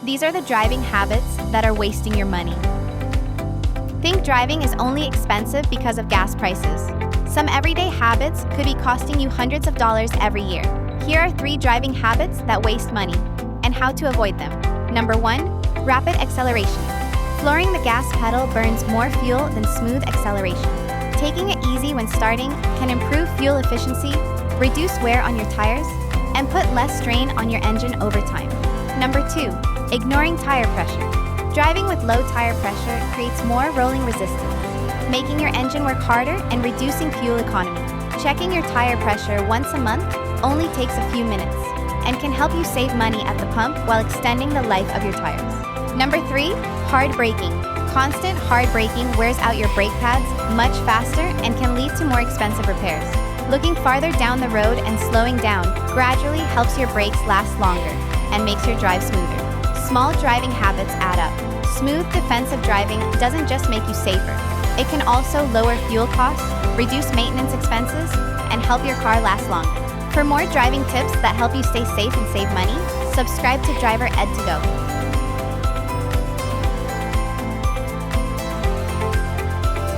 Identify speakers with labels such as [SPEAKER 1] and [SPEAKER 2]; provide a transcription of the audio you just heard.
[SPEAKER 1] These are the driving habits that are wasting your money. Think driving is only expensive because of gas prices. Some everyday habits could be costing you hundreds of dollars every year. Here are 3 driving habits that waste money and how to avoid them. Number 1, rapid acceleration. Flooring the gas pedal burns more fuel than smooth acceleration. Taking it easy when starting can improve fuel efficiency, reduce wear on your tires, and put less strain on your engine over time. Number 2, ignoring tire pressure. Driving with low tire pressure creates more rolling resistance, making your engine work harder and reducing fuel economy. Checking your tire pressure once a month only takes a few minutes and can help you save money at the pump while extending the life of your tires. Number 3, hard braking. Constant hard braking wears out your brake pads much faster and can lead to more expensive repairs. Looking farther down the road and slowing down gradually helps your brakes last longer and makes your drive smoother. Small driving habits add up. Smooth defensive driving doesn't just make you safer. It can also lower fuel costs, reduce maintenance expenses, and help your car last longer. For more driving tips that help you stay safe and save money, subscribe to Driver Ed to Go.